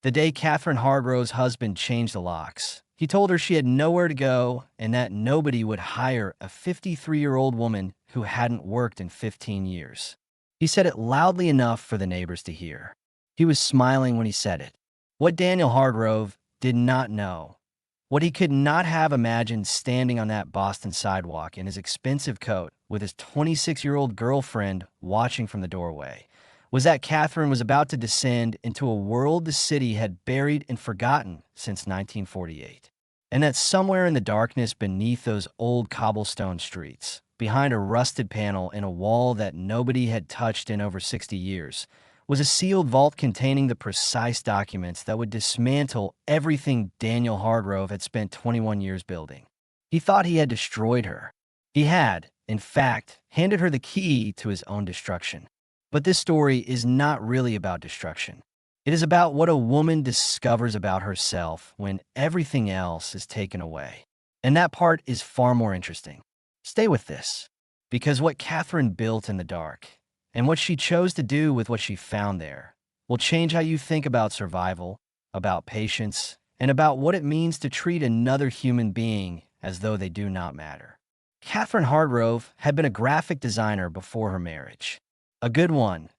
The day Catherine Hargrove's husband changed the locks, he told her she had nowhere to go and that nobody would hire a 53-year-old woman who hadn't worked in 15 years. He said it loudly enough for the neighbors to hear. He was smiling when he said it. What Daniel Hargrove did not know, what he could not have imagined standing on that Boston sidewalk in his expensive coat with his 26-year-old girlfriend watching from the doorway, was that Catherine was about to descend into a world the city had buried and forgotten since 1948. And that somewhere in the darkness beneath those old cobblestone streets, behind a rusted panel in a wall that nobody had touched in over 60 years, was a sealed vault containing the precise documents that would dismantle everything Daniel Hargrove had spent 21 years building. He thought he had destroyed her. He had, in fact, handed her the key to his own destruction. But this story is not really about destruction. It is about what a woman discovers about herself when everything else is taken away. And that part is far more interesting. Stay with this, because what Catherine built in the dark, and what she chose to do with what she found there, will change how you think about survival, about patience, and about what it means to treat another human being as though they do not matter. Catherine Hargrove had been a graphic designer before her marriage. A good one,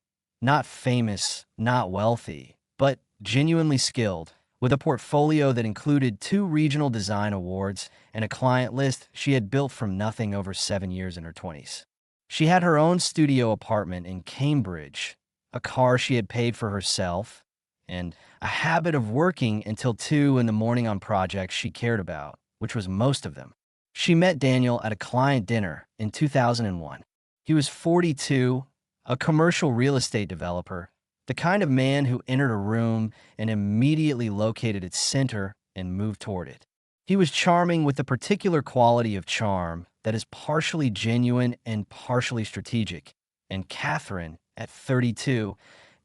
not famous, not wealthy, but genuinely skilled, with a portfolio that included 2 regional design awards and a client list she had built from nothing over 7 years in her 20s. She had her own studio apartment in Cambridge, a car she had paid for herself, and a habit of working until 2 in the morning on projects she cared about, which was most of them. She met Daniel at a client dinner in 2001. He was 42, a commercial real estate developer, the kind of man who entered a room and immediately located its center and moved toward it. He was charming with the particular quality of charm that is partially genuine and partially strategic, and Catherine, at 32,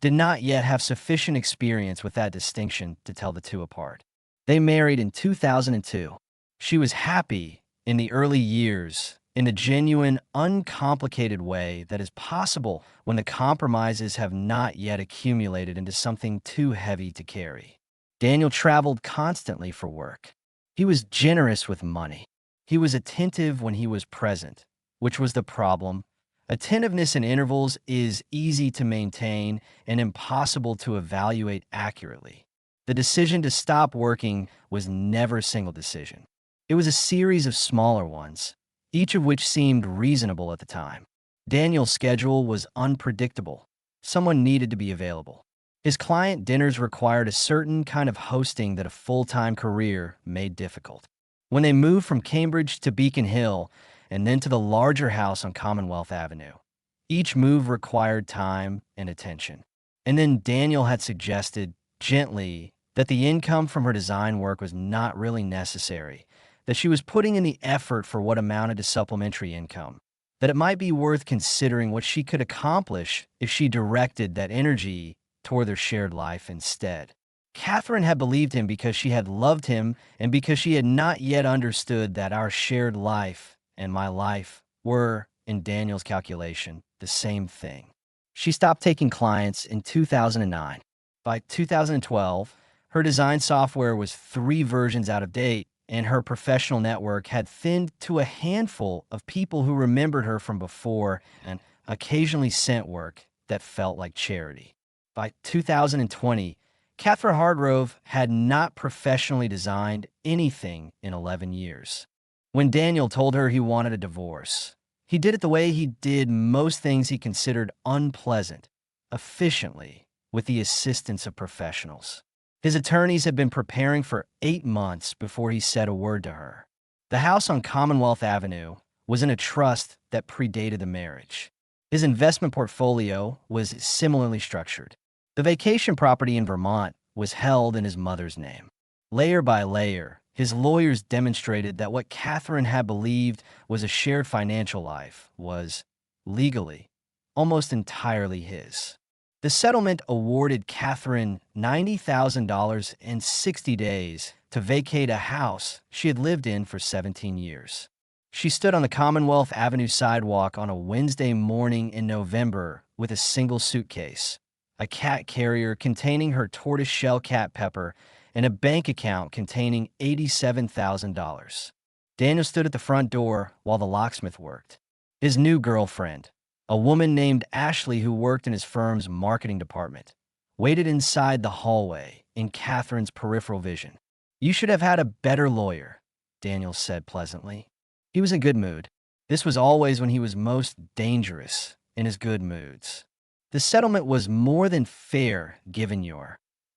did not yet have sufficient experience with that distinction to tell the two apart. They married in 2002. She was happy in the early years in a genuine, uncomplicated way that is possible when the compromises have not yet accumulated into something too heavy to carry. Daniel traveled constantly for work. He was generous with money. He was attentive when he was present, which was the problem. Attentiveness in intervals is easy to maintain and impossible to evaluate accurately. The decision to stop working was never a single decision. It was a series of smaller ones, each of which seemed reasonable at the time. Daniel's schedule was unpredictable. Someone needed to be available. His client dinners required a certain kind of hosting that a full-time career made difficult. When they moved from Cambridge to Beacon Hill and then to the larger house on Commonwealth Avenue, each move required time and attention. And then Daniel had suggested, gently, that the income from her design work was not really necessary, that she was putting in the effort for what amounted to supplementary income, that it might be worth considering what she could accomplish if she directed that energy toward their shared life instead. Catherine had believed him because she had loved him and because she had not yet understood that our shared life and my life were, in Daniel's calculation, the same thing. She stopped taking clients in 2009. By 2012, her design software was 3 versions out of date, and her professional network had thinned to a handful of people who remembered her from before and occasionally sent work that felt like charity. By 2020, Catherine Hargrove had not professionally designed anything in 11 years. When Daniel told her he wanted a divorce, he did it the way he did most things he considered unpleasant, efficiently, with the assistance of professionals. His attorneys had been preparing for 8 months before he said a word to her. The house on Commonwealth Avenue was in a trust that predated the marriage. His investment portfolio was similarly structured. The vacation property in Vermont was held in his mother's name. Layer by layer, his lawyers demonstrated that what Catherine had believed was a shared financial life was, legally, almost entirely his. The settlement awarded Catherine $90,000 in 60 days to vacate a house she had lived in for 17 years. She stood on the Commonwealth Avenue sidewalk on a Wednesday morning in November with a single suitcase, a cat carrier containing her tortoiseshell cat Pepper, and a bank account containing $87,000. Daniel stood at the front door while the locksmith worked. His new girlfriend, a woman named Ashley who worked in his firm's marketing department, waited inside the hallway in Catherine's peripheral vision. "You should have had a better lawyer," Daniel said pleasantly. He was in good mood. This was always when he was most dangerous in his good moods. The settlement was more than fair given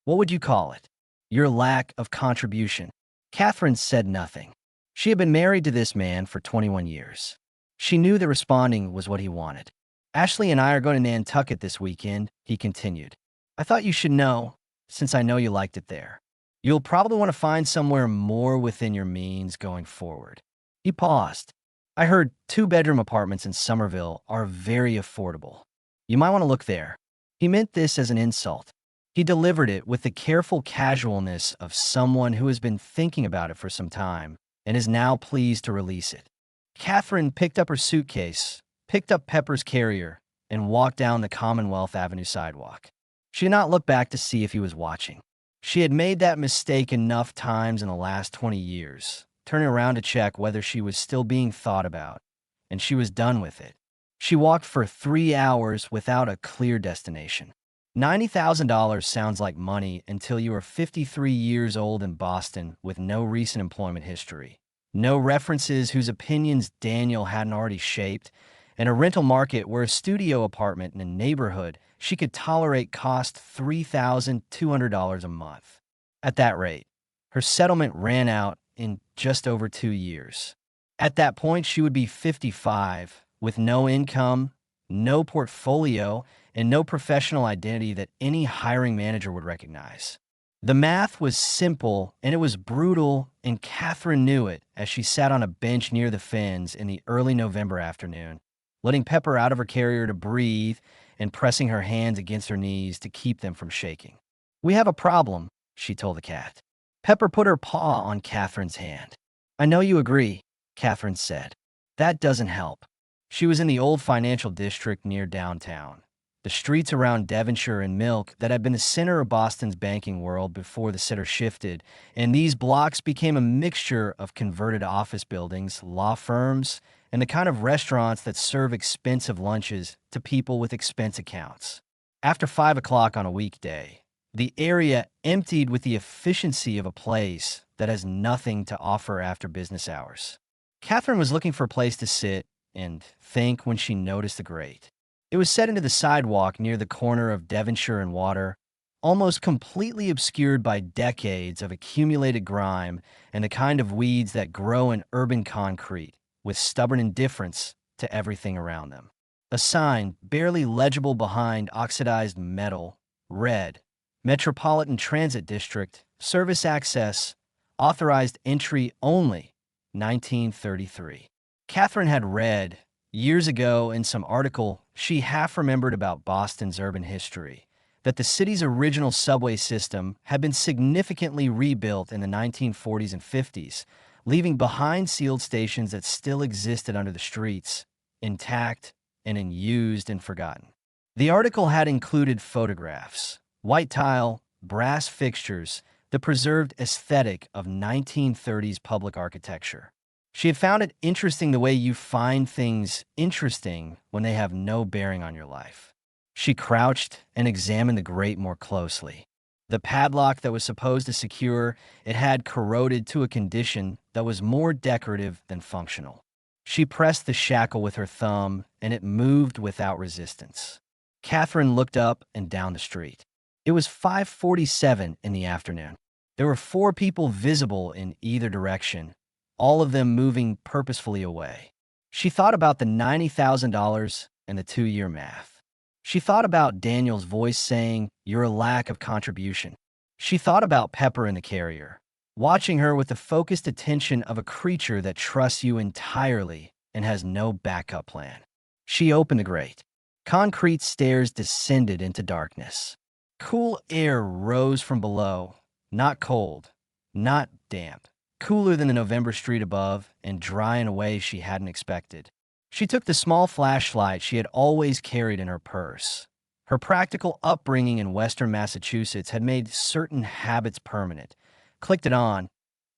what would you call it? Your lack of contribution. Catherine said nothing. She had been married to this man for 21 years. She knew that responding was what he wanted. "Ashley and I are going to Nantucket this weekend," he continued. "I thought you should know, since I know you liked it there. You'll probably want to find somewhere more within your means going forward." He paused. "I heard 2-bedroom apartments in Somerville are very affordable. You might want to look there." He meant this as an insult. He delivered it with the careful casualness of someone who has been thinking about it for some time and is now pleased to release it. Catherine picked up her suitcase, picked up Pepper's carrier, and walked down the Commonwealth Avenue sidewalk. She did not look back to see if he was watching. She had made that mistake enough times in the last 20 years, turning around to check whether she was still being thought about, and she was done with it. She walked for 3 hours without a clear destination. $90,000 sounds like money until you are 53 years old in Boston with no recent employment history, no references whose opinions Daniel hadn't already shaped, and a rental market where a studio apartment in a neighborhood she could tolerate cost $3,200 a month. At that rate, her settlement ran out in just over 2 years. At that point, she would be 55, with no income, no portfolio, and no professional identity that any hiring manager would recognize. The math was simple, and it was brutal, and Catherine knew it as she sat on a bench near the Fens in the early November afternoon, letting Pepper out of her carrier to breathe and pressing her hands against her knees to keep them from shaking. "We have a problem," she told the cat. Pepper put her paw on Catherine's hand. "I know you agree," Catherine said. "That doesn't help." She was in the old financial district near downtown, the streets around Devonshire and Milk that had been the center of Boston's banking world before the center shifted, and these blocks became a mixture of converted office buildings, law firms, and the kind of restaurants that serve expensive lunches to people with expense accounts. After 5 o'clock on a weekday, the area emptied with the efficiency of a place that has nothing to offer after business hours. Catherine was looking for a place to sit and think when she noticed the grate. It was set into the sidewalk near the corner of Devonshire and Water, almost completely obscured by decades of accumulated grime and the kind of weeds that grow in urban concrete with stubborn indifference to everything around them. A sign, barely legible behind oxidized metal, read, "Metropolitan Transit District, Service Access, Authorized Entry Only, 1933. Catherine had read, years ago in some article she half remembered about Boston's urban history, that the city's original subway system had been significantly rebuilt in the 1940s and 50s, leaving behind sealed stations that still existed under the streets, intact and unused and forgotten. The article had included photographs, white tile, brass fixtures, the preserved aesthetic of 1930s public architecture. She had found it interesting the way you find things interesting when they have no bearing on your life. She crouched and examined the grate more closely. The padlock that was supposed to secure it had corroded to a condition that was more decorative than functional. She pressed the shackle with her thumb, and it moved without resistance. Catherine looked up and down the street. It was 5:47 in the afternoon. There were 4 people visible in either direction, all of them moving purposefully away. She thought about the $90,000 and the 2-year math. She thought about Daniel's voice saying, "You're a lack of contribution." She thought about Pepper in the carrier, watching her with the focused attention of a creature that trusts you entirely and has no backup plan. She opened the grate. Concrete stairs descended into darkness. Cool air rose from below, not cold, not damp, cooler than the November street above and dry in a way she hadn't expected. She took the small flashlight she had always carried in her purse. Her practical upbringing in Western Massachusetts had made certain habits permanent. Clicked it on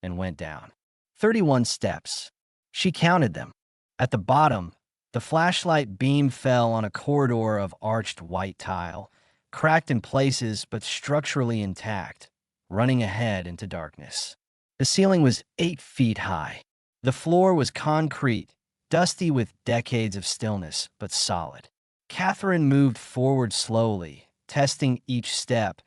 and went down. 31 steps. She counted them. At the bottom, the flashlight beam fell on a corridor of arched white tile, cracked in places but structurally intact, running ahead into darkness. The ceiling was 8 feet high. The floor was concrete, dusty with decades of stillness, but solid. Catherine moved forward slowly, testing each step,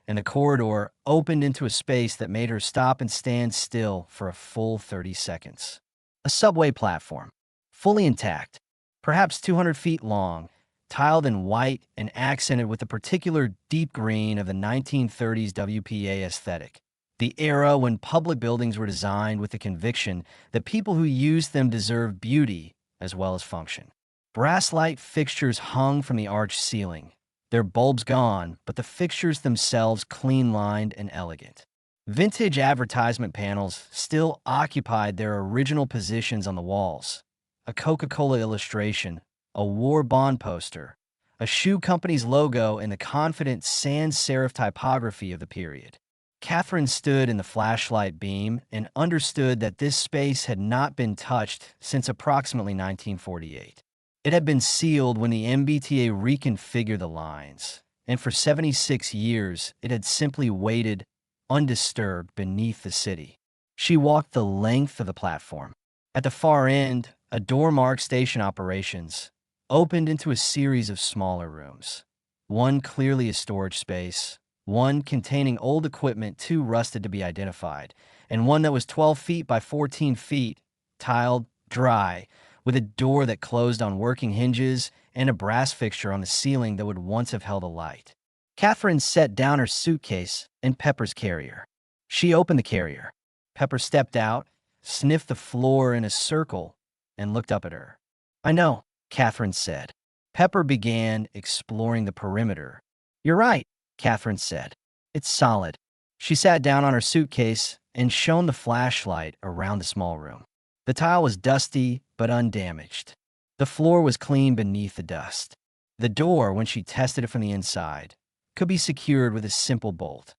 and the corridor opened into a space that made her stop and stand still for a full 30 seconds. A subway platform, fully intact, perhaps 200 feet long, tiled in white and accented with the particular deep green of the 1930s WPA aesthetic, the era when public buildings were designed with the conviction that people who used them deserve beauty as well as function. Brass light fixtures hung from the arched ceiling, their bulbs gone, but the fixtures themselves clean-lined and elegant. Vintage advertisement panels still occupied their original positions on the walls. A Coca-Cola illustration, a war bond poster, a shoe company's logo, and the confident sans-serif typography of the period. Catherine stood in the flashlight beam and understood that this space had not been touched since approximately 1948. It had been sealed when the MBTA reconfigured the lines, and for 76 years it had simply waited, undisturbed, beneath the city. She walked the length of the platform. At the far end, a door marked Station Operations opened into a series of smaller rooms. One clearly a storage space, one containing old equipment too rusted to be identified, and one that was 12 feet by 14 feet, tiled, dry, with a door that closed on working hinges and a brass fixture on the ceiling that would once have held a light. Catherine set down her suitcase in Pepper's carrier. She opened the carrier. Pepper stepped out, sniffed the floor in a circle, and looked up at her. "I know," Catherine said. Pepper began exploring the perimeter. "You're right," Catherine said. "It's solid." She sat down on her suitcase and shone the flashlight around the small room. The tile was dusty but undamaged. The floor was clean beneath the dust. The door, when she tested it from the inside, could be secured with a simple bolt.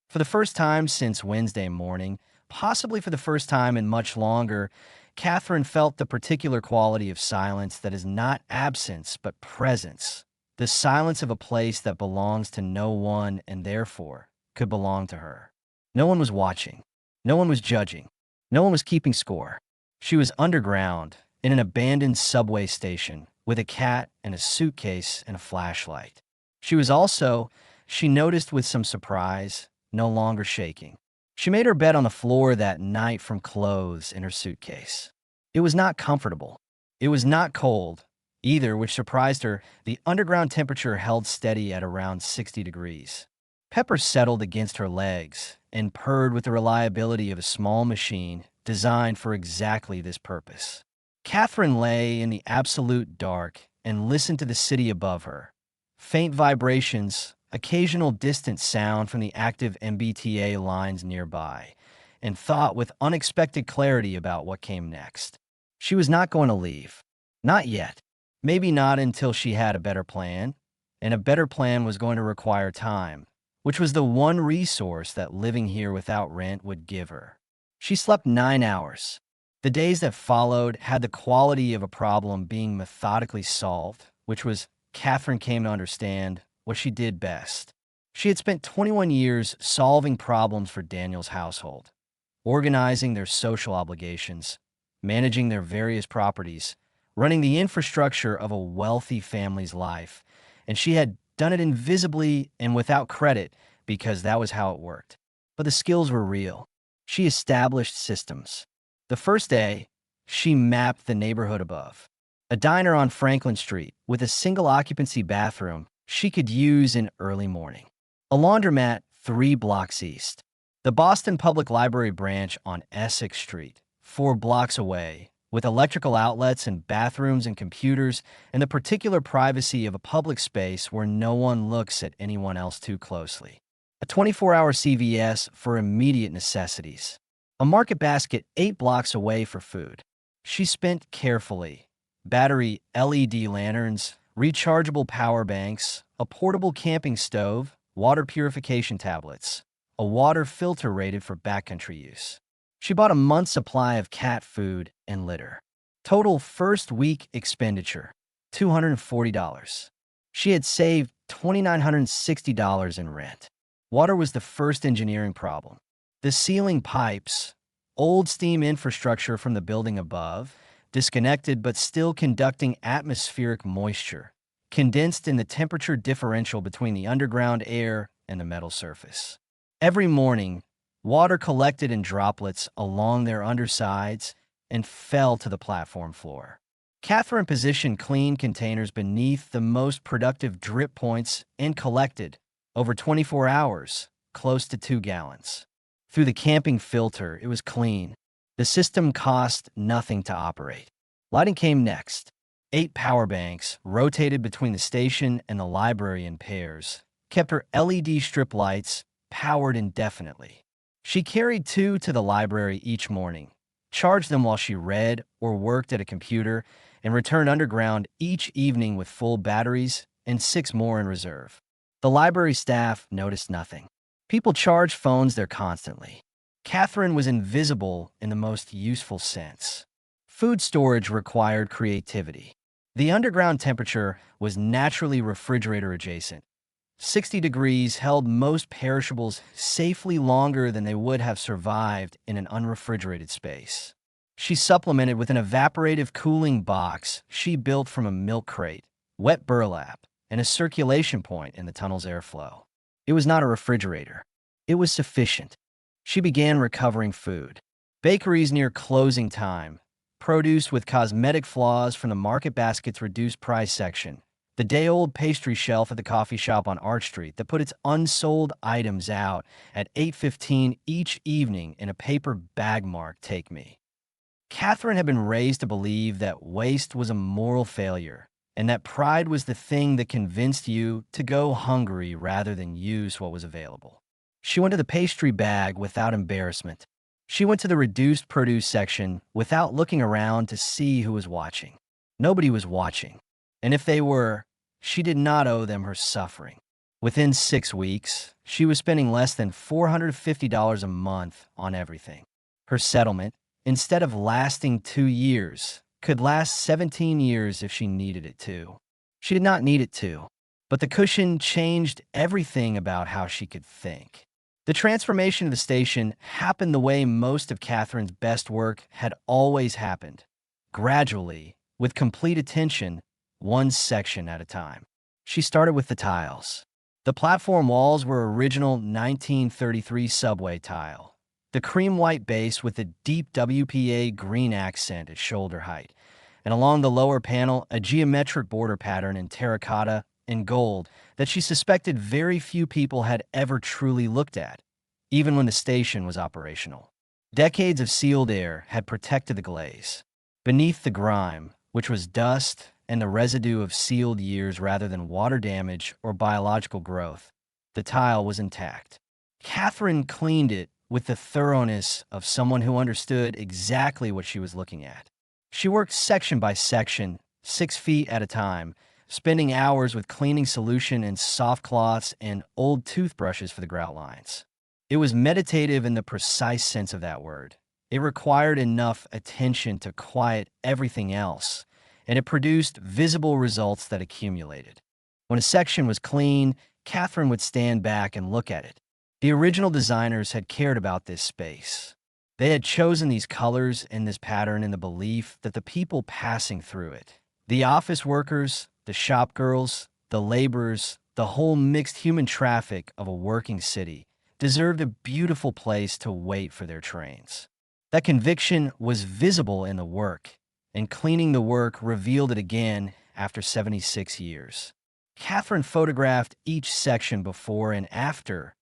For the first time since Wednesday morning, possibly for the first time in much longer, Catherine felt the particular quality of silence that is not absence but presence, the silence of a place that belongs to no one and therefore could belong to her. No one was watching. No one was judging. No one was keeping score. She was underground in an abandoned subway station with a cat and a suitcase and a flashlight. She was also, she noticed with some surprise, no longer shaking. She made her bed on the floor that night from clothes in her suitcase. It was not comfortable. It was not cold, either, which surprised her. The underground temperature held steady at around 60 degrees. Pepper settled against her legs and purred with the reliability of a small machine designed for exactly this purpose. Catherine lay in the absolute dark and listened to the city above her. Faint vibrations, occasional distant sound from the active MBTA lines nearby, and thought with unexpected clarity about what came next. She was not going to leave. Not yet. Maybe not until she had a better plan, and a better plan was going to require time, which was the one resource that living here without rent would give her. She slept 9 hours. The days that followed had the quality of a problem being methodically solved, which was, Catherine came to understand, what she did best. She had spent 21 years solving problems for Daniel's household, organizing their social obligations, managing their various properties, running the infrastructure of a wealthy family's life, and she had done it invisibly and without credit because that was how it worked. But the skills were real. She established systems. The first day, she mapped the neighborhood above. A diner on Franklin Street with a single-occupancy bathroom she could use in early morning. A laundromat 3 blocks east. The Boston Public Library branch on Essex Street, 4 blocks away, with electrical outlets and bathrooms and computers and the particular privacy of a public space where no one looks at anyone else too closely. A 24-hour CVS for immediate necessities. A market basket 8 blocks away for food. She spent carefully. Battery LED lanterns, rechargeable power banks, a portable camping stove, water purification tablets, a water filter rated for backcountry use. She bought a month's supply of cat food and litter. Total first week expenditure, $240. She had saved $2,960 in rent. Water was the first engineering problem. The ceiling pipes, old steam infrastructure from the building above, disconnected but still conducting atmospheric moisture, condensed in the temperature differential between the underground air and the metal surface. Every morning, water collected in droplets along their undersides and fell to the platform floor. Catherine positioned clean containers beneath the most productive drip points and collected, over 24 hours, close to 2 gallons. Through the camping filter, it was clean. The system cost nothing to operate. Lighting came next. 8 power banks, rotated between the station and the library in pairs, kept her LED strip lights powered indefinitely. She carried 2 to the library each morning, charged them while she read or worked at a computer, and returned underground each evening with full batteries and 6 more in reserve. The library staff noticed nothing. People charged phones there constantly. Catherine was invisible in the most useful sense. Food storage required creativity. The underground temperature was naturally refrigerator adjacent. 60 degrees held most perishables safely longer than they would have survived in an unrefrigerated space. She supplemented with an evaporative cooling box she built from a milk crate, wet burlap, and a circulation point in the tunnel's airflow. It was not a refrigerator. It was sufficient. She began recovering food. Bakeries near closing time, produce with cosmetic flaws from the market basket's reduced price section, the day-old pastry shelf at the coffee shop on Arch Street that put its unsold items out at 8:15 each evening in a paper bag marked "Take Me." Catherine had been raised to believe that waste was a moral failure, and that pride was the thing that convinced you to go hungry rather than use what was available. She went to the pastry bag without embarrassment. She went to the reduced produce section without looking around to see who was watching. Nobody was watching. And if they were, she did not owe them her suffering. Within 6 weeks, she was spending less than $450 a month on everything. Her settlement, instead of lasting 2 years, could last 17 years if she needed it to. She did not need it to, but the cushion changed everything about how she could think. The transformation of the station happened the way most of Catherine's best work had always happened, gradually, with complete attention, one section at a time. She started with the tiles. The platform walls were original 1933 subway tile, the cream-white base with a deep WPA green accent at shoulder height, and along the lower panel, a geometric border pattern in terracotta and gold that she suspected very few people had ever truly looked at, even when the station was operational. Decades of sealed air had protected the glaze. Beneath the grime, which was dust and the residue of sealed years rather than water damage or biological growth, the tile was intact. Catherine cleaned it with the thoroughness of someone who understood exactly what she was looking at. She worked section by section, 6 feet at a time, spending hours with cleaning solution and soft cloths and old toothbrushes for the grout lines. It was meditative in the precise sense of that word. It required enough attention to quiet everything else, and it produced visible results that accumulated. When a section was clean, Catherine would stand back and look at it. The original designers had cared about this space. They had chosen these colors and this pattern in the belief that the people passing through it, the office workers, the shop girls, the laborers, the whole mixed human traffic of a working city, deserved a beautiful place to wait for their trains. That conviction was visible in the work, and cleaning the work revealed it again after 76 years. Catherine photographed each section before and after,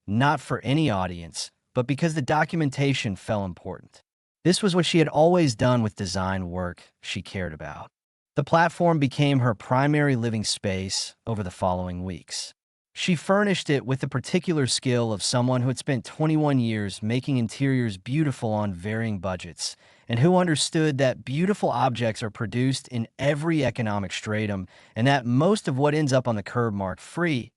not for any audience, but because the documentation felt important. This was what she had always done with design work she cared about. The platform became her primary living space over the following weeks. She furnished it with the particular skill of someone who had spent 21 years making interiors beautiful on varying budgets and who understood that beautiful objects are produced in every economic stratum and that most of what ends up on the curb marked free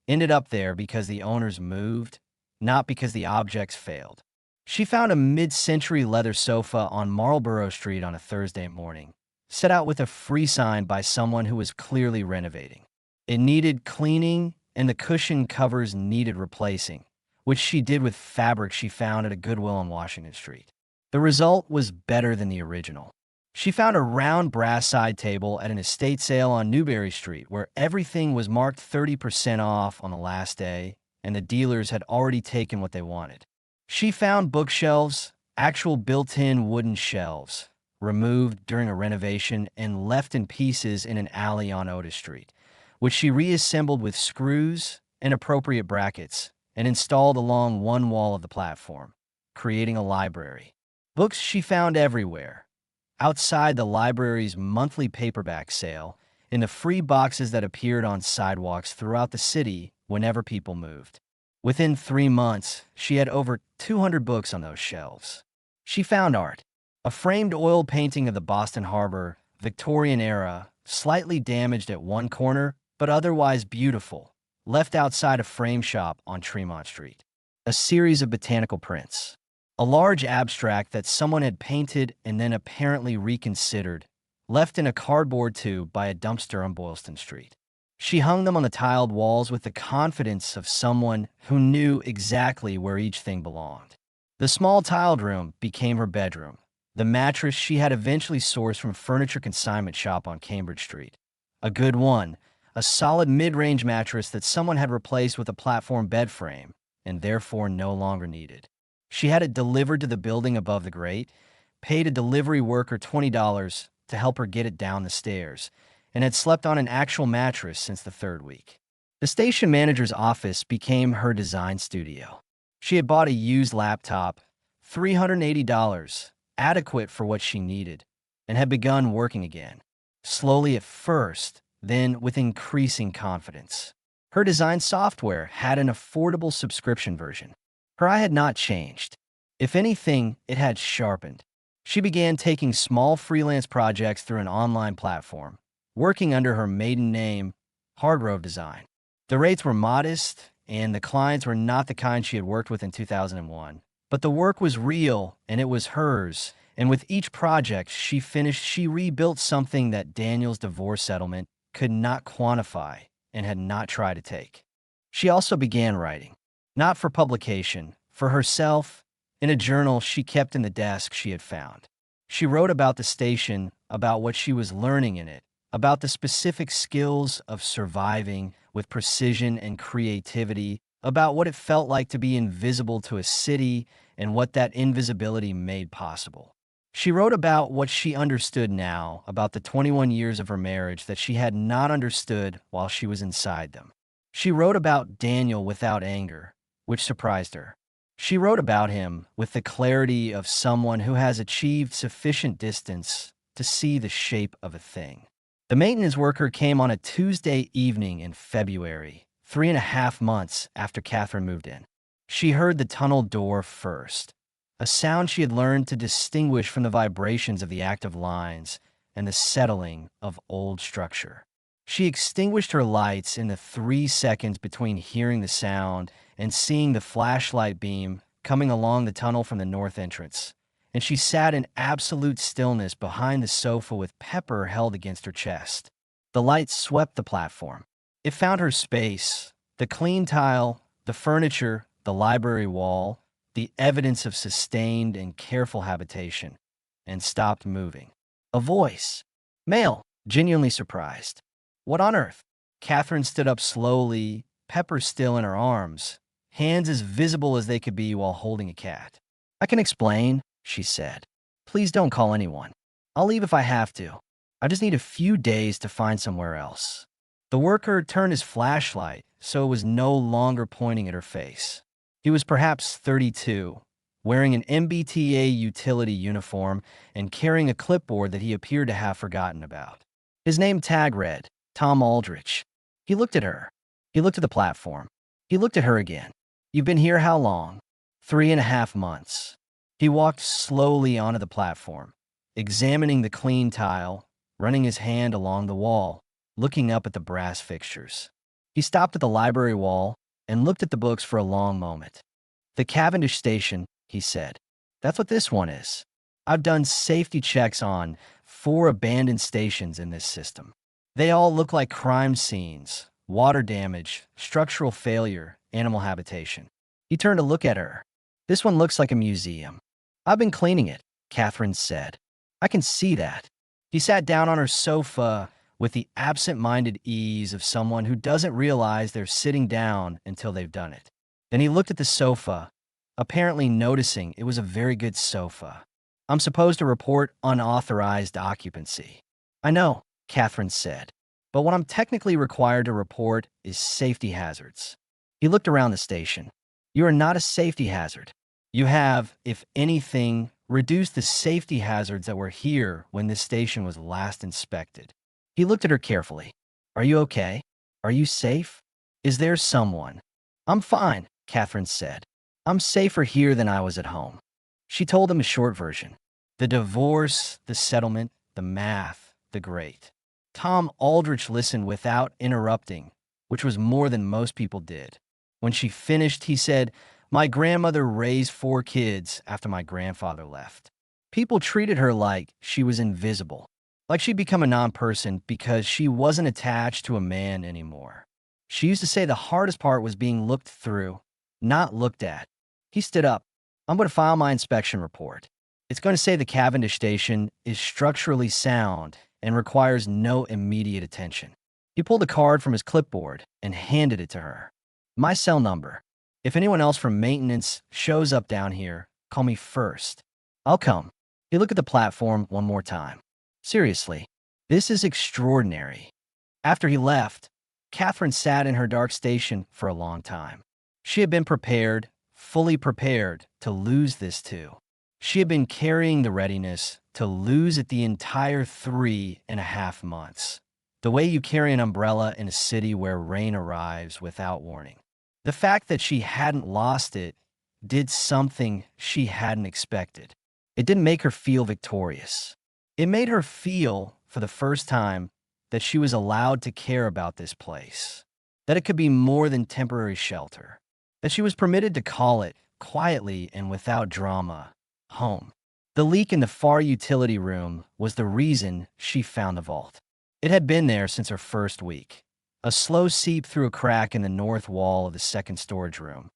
ended up there because the owners moved, not because the objects failed. She found a mid-century leather sofa on Marlborough Street on a Thursday morning, set out with a free sign by someone who was clearly renovating. It needed cleaning, and the cushion covers needed replacing, which she did with fabric she found at a Goodwill on Washington Street. The result was better than the original. She found a round brass side table at an estate sale on Newberry Street where everything was marked 30% off on the last day, and the dealers had already taken what they wanted. She found bookshelves, actual built-in wooden shelves, removed during a renovation and left in pieces in an alley on Otis Street, which she reassembled with screws and appropriate brackets and installed along one wall of the platform, creating a library. Books she found everywhere, outside the library's monthly paperback sale, in the free boxes that appeared on sidewalks throughout the city whenever people moved. Within 3 months, she had over 200 books on those shelves. She found art, a framed oil painting of the Boston Harbor, Victorian era, slightly damaged at one corner, but otherwise beautiful, left outside a frame shop on Tremont Street. A series of botanical prints. A large abstract that someone had painted and then apparently reconsidered, left in a cardboard tube by a dumpster on Boylston Street. She hung them on the tiled walls with the confidence of someone who knew exactly where each thing belonged. The small tiled room became her bedroom. The mattress she had eventually sourced from a furniture consignment shop on Cambridge Street. A good one, a solid mid-range mattress that someone had replaced with a platform bed frame and therefore no longer needed. She had it delivered to the building above the grate, paid a delivery worker $20 to help her get it down the stairs, and had slept on an actual mattress since the 3rd week. The station manager's office became her design studio. She had bought a used laptop, $380, adequate for what she needed, and had begun working again, slowly at first, then with increasing confidence. Her design software had an affordable subscription version. Her eye had not changed. If anything, it had sharpened. She began taking small freelance projects through an online platform, working under her maiden name, Hargrove Design. The rates were modest, and the clients were not the kind she had worked with in 2001. But the work was real, and it was hers, and with each project she rebuilt something that Daniel's divorce settlement could not quantify and had not tried to take. She also began writing, not for publication, for herself, in a journal she kept in the desk she had found. She wrote about the station, about what she was learning in it, about the specific skills of surviving with precision and creativity, about what it felt like to be invisible to a city and what that invisibility made possible. She wrote about what she understood now, about the 21 years of her marriage that she had not understood while she was inside them. She wrote about Daniel without anger, which surprised her. She wrote about him with the clarity of someone who has achieved sufficient distance to see the shape of a thing. The maintenance worker came on a Tuesday evening in February, 3.5 months after Catherine moved in. She heard the tunnel door first, a sound she had learned to distinguish from the vibrations of the active lines and the settling of old structure. She extinguished her lights in the 3 seconds between hearing the sound and seeing the flashlight beam coming along the tunnel from the north entrance, and she sat in absolute stillness behind the sofa with Pepper held against her chest. The light swept the platform. It found her space, the clean tile, the furniture, the library wall, the evidence of sustained and careful habitation, and stopped moving. A voice. Male, genuinely surprised. What on earth? Catherine stood up slowly, Pepper still in her arms, hands as visible as they could be while holding a cat. I can explain, she said. Please don't call anyone. I'll leave if I have to. I just need a few days to find somewhere else. The worker turned his flashlight so it was no longer pointing at her face. He was perhaps 32, wearing an MBTA utility uniform and carrying a clipboard that he appeared to have forgotten about. His name tag read, Tom Aldrich. He looked at her. He looked at the platform. He looked at her again. You've been here how long? 3.5 months. He walked slowly onto the platform, examining the clean tile, running his hand along the wall, looking up at the brass fixtures. He stopped at the library wall and looked at the books for a long moment. "The Cavendish station," he said. "That's what this one is. I've done safety checks on 4 abandoned stations in this system. They all look like crime scenes, water damage, structural failure, animal habitation." He turned to look at her. "This one looks like a museum." "I've been cleaning it," Catherine said. "I can see that." He sat down on her sofa with the absent-minded ease of someone who doesn't realize they're sitting down until they've done it. Then he looked at the sofa, apparently noticing it was a very good sofa. "I'm supposed to report unauthorized occupancy." "I know," Catherine said, "but what I'm technically required to report is safety hazards." He looked around the station. "You are not a safety hazard. You have, if anything, reduced the safety hazards that were here when this station was last inspected." He looked at her carefully. "Are you okay? Are you safe? Is there someone?" "I'm fine," Catherine said. "I'm safer here than I was at home." She told him a short version. The divorce, the settlement, the math, the grate. Tom Aldrich listened without interrupting, which was more than most people did. When she finished, he said, "My grandmother raised 4 kids after my grandfather left. People treated her like she was invisible, like she'd become a non-person because she wasn't attached to a man anymore. She used to say the hardest part was being looked through, not looked at." He stood up. "I'm going to file my inspection report. It's going to say the Cavendish station is structurally sound and requires no immediate attention." He pulled a card from his clipboard and handed it to her. "My cell number. If anyone else from maintenance shows up down here, call me first. I'll come." He looked at the platform one more time. "Seriously, this is extraordinary." After he left, Catherine sat in her dark station for a long time. She had been prepared, fully prepared, to lose this too. She had been carrying the readiness to lose it the entire 3.5 months. The way you carry an umbrella in a city where rain arrives without warning. The fact that she hadn't lost it did something she hadn't expected. It didn't make her feel victorious. It made her feel, for the first time, that she was allowed to care about this place, that it could be more than temporary shelter, that she was permitted to call it, quietly and without drama, home. The leak in the far utility room was the reason she found the vault. It had been there since her first week. A slow seep through a crack in the north wall of the second storage room.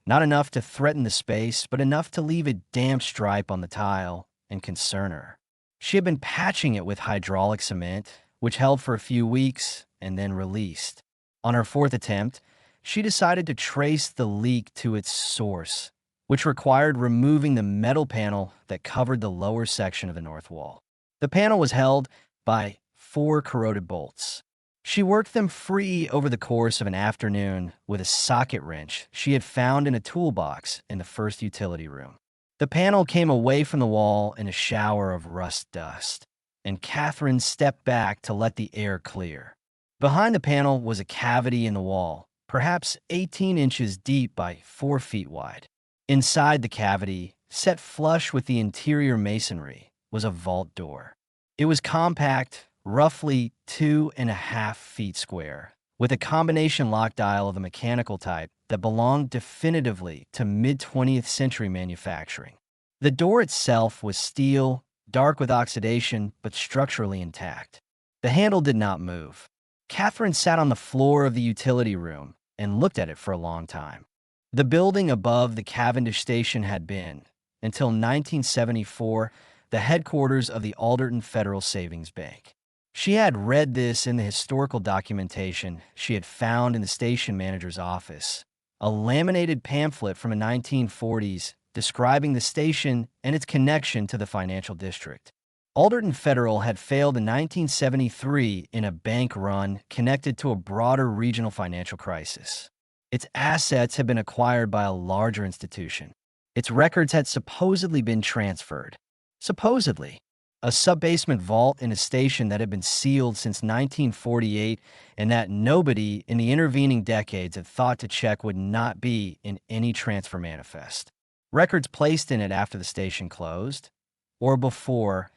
Not enough to threaten the space, but enough to leave a damp stripe on the tile and concern her. She had been patching it with hydraulic cement, which held for a few weeks and then released. On her 4th attempt, she decided to trace the leak to its source, which required removing the metal panel that covered the lower section of the north wall. The panel was held by 4 corroded bolts. She worked them free over the course of an afternoon with a socket wrench she had found in a toolbox in the first utility room. The panel came away from the wall in a shower of rust dust, and Catherine stepped back to let the air clear. Behind the panel was a cavity in the wall, perhaps 18 inches deep by 4 feet wide. Inside the cavity, set flush with the interior masonry, was a vault door. It was compact, roughly 2.5 feet square, with a combination lock dial of the mechanical type that belonged definitively to mid-20th century manufacturing. The door itself was steel, dark with oxidation, but structurally intact. The handle did not move. Catherine sat on the floor of the utility room and looked at it for a long time. The building above the Cavendish station had been, until 1974, the headquarters of the Alderton Federal Savings Bank. She had read this in the historical documentation she had found in the station manager's office, a laminated pamphlet from the 1940s describing the station and its connection to the financial district. Alderton Federal had failed in 1973 in a bank run connected to a broader regional financial crisis. Its assets had been acquired by a larger institution. Its records had supposedly been transferred. Supposedly. A sub-basement vault in a station that had been sealed since 1948 and that nobody in the intervening decades had thought to check would not be in any transfer manifest. Records placed in it after the station closed, or before,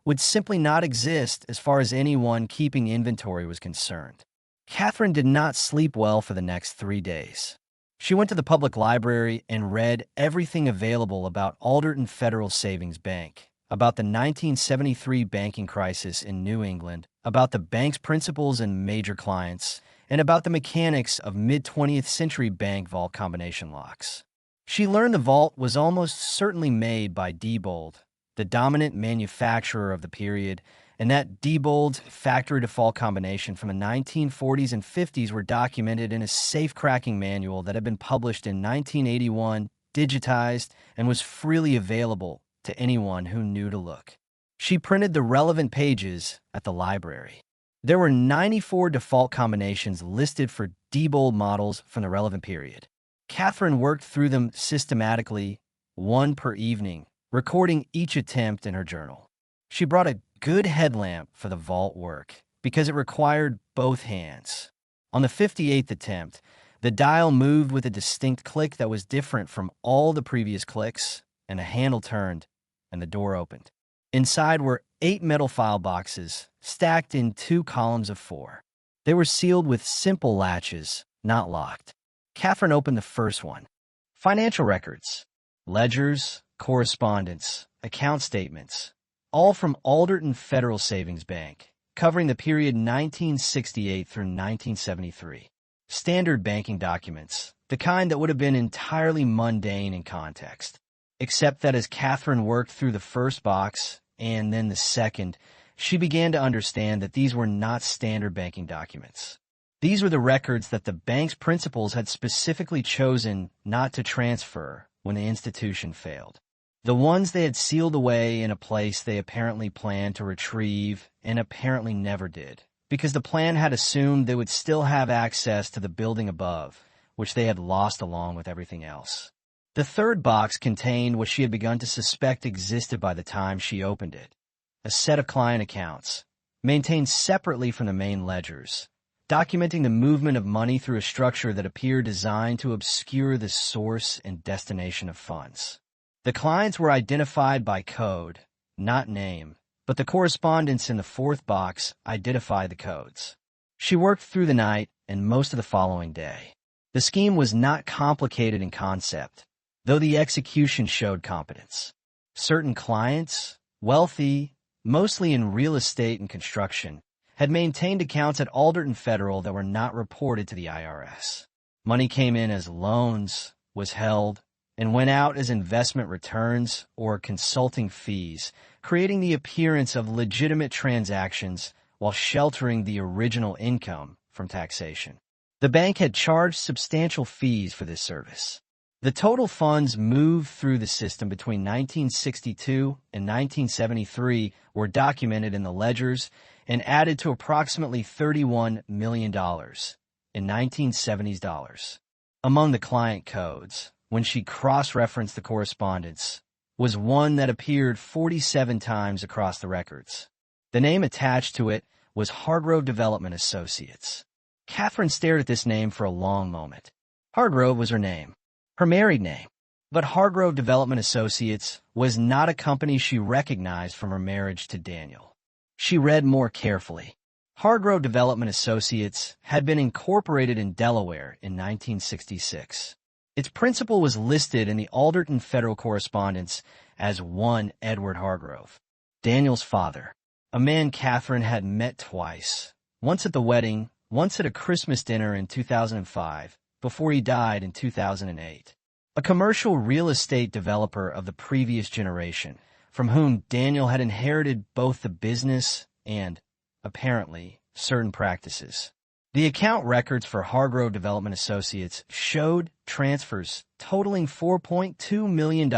would simply not exist as far as anyone keeping inventory was concerned. Catherine did not sleep well for the next 3 days. She went to the public library and read everything available about Alderton Federal Savings Bank, about the 1973 banking crisis in New England, about the bank's principals and major clients, and about the mechanics of mid-20th century bank vault combination locks. She learned the vault was almost certainly made by Diebold, the dominant manufacturer of the period, and that Diebold's factory default combination from the 1940s and 50s were documented in a safe-cracking manual that had been published in 1981, digitized, and was freely available to anyone who knew to look. She printed the relevant pages at the library. There were 94 default combinations listed for Diebold models from the relevant period. Catherine worked through them systematically, one per evening, recording each attempt in her journal. She brought a good headlamp for the vault work because it required both hands. On the 58th attempt, the dial moved with a distinct click that was different from all the previous clicks, and a handle turned, and the door opened. Inside were 8 metal file boxes, stacked in 2 columns of 4. They were sealed with simple latches, not locked. Catherine opened the first one. Financial records, ledgers, correspondence, account statements, all from Alderton Federal Savings Bank, covering the period 1968 through 1973. Standard banking documents, the kind that would have been entirely mundane in context. Except that as Catherine worked through the first box, and then the second, she began to understand that these were not standard banking documents. These were the records that the bank's principals had specifically chosen not to transfer when the institution failed. The ones they had sealed away in a place they apparently planned to retrieve and apparently never did, because the plan had assumed they would still have access to the building above, which they had lost along with everything else. The third box contained what she had begun to suspect existed by the time she opened it: a set of client accounts, maintained separately from the main ledgers, documenting the movement of money through a structure that appeared designed to obscure the source and destination of funds. The clients were identified by code, not name, but the correspondence in the fourth box identified the codes. She worked through the night and most of the following day. The scheme was not complicated in concept, though the execution showed competence. Certain clients, wealthy, mostly in real estate and construction, had maintained accounts at Alderton Federal that were not reported to the IRS. Money came in as loans, was held, and went out as investment returns or consulting fees, creating the appearance of legitimate transactions while sheltering the original income from taxation. The bank had charged substantial fees for this service. The total funds moved through the system between 1962 and 1973 were documented in the ledgers and added to approximately $31 million in 1970s dollars. Among the client codes, when she cross-referenced the correspondence, was one that appeared 47 times across the records. The name attached to it was Hargrove Development Associates. Catherine stared at this name for a long moment. Hargrove was her name, her married name, but Hargrove Development Associates was not a company she recognized from her marriage to Daniel. She read more carefully. Hargrove Development Associates had been incorporated in Delaware in 1966. Its principal was listed in the Alderton Federal Correspondence as one Edward Hargrove, Daniel's father, a man Catherine had met twice, once at the wedding, once at a Christmas dinner in 2005, before he died in 2008. A commercial real estate developer of the previous generation, from whom Daniel had inherited both the business and, apparently, certain practices. The account records for Hargrove Development Associates showed transfers totaling $4.2 million